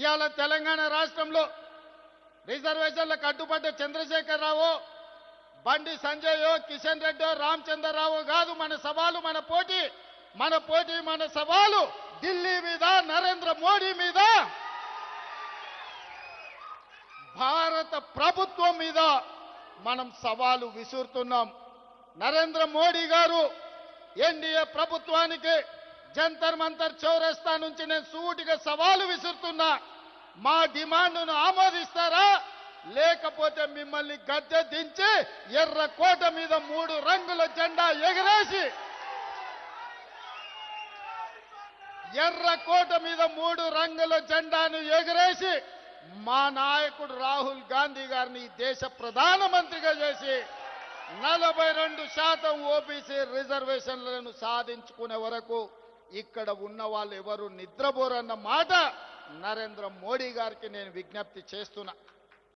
ఇవాళ తెలంగాణ రాష్ట్రంలో రిజర్వేషన్లకు అడ్డుపడ్డ చంద్రశేఖరరావు, బండి సంజయ్, కిషన్ రెడ్డి, రామచంద్రరావు కాదు మన సవాలు, మన పోటీ మన సవాలు ఢిల్లీ మీద, నరేంద్ర మోడీ మీద, భారత ప్రభుత్వం మీద మనం సవాలు విసురుతున్నాం. నరేంద్ర మోడీ గారు ఎన్డీఏ ప్రభుత్వానికి జంతర్ మంతర్ చౌరస్తా నుంచి నేను సూటిగా సవాలు విసురుతున్నా. మా డిమాండ్ను ఆమోదిస్తారా, లేకపోతే మిమ్మల్ని గద్దె దించి ఎర్రకోట మీద 3 రంగుల జెండా ఎగరేసి, ఎర్రకోట మీద 3 రంగుల జెండాను ఎగరేసి మా నాయకుడు రాహుల్ గాంధీ గారిని దేశ ప్రధానమంత్రిగా చేసి 42% ఓబీసీ రిజర్వేషన్లను సాధించుకునే వరకు ఇక్కడ ఉన్న వాళ్ళు ఎవరు నిద్రపోరన్న మాట నరేంద్ర మోడీ గారికి నేను విజ్ఞప్తి చేస్తున్నా.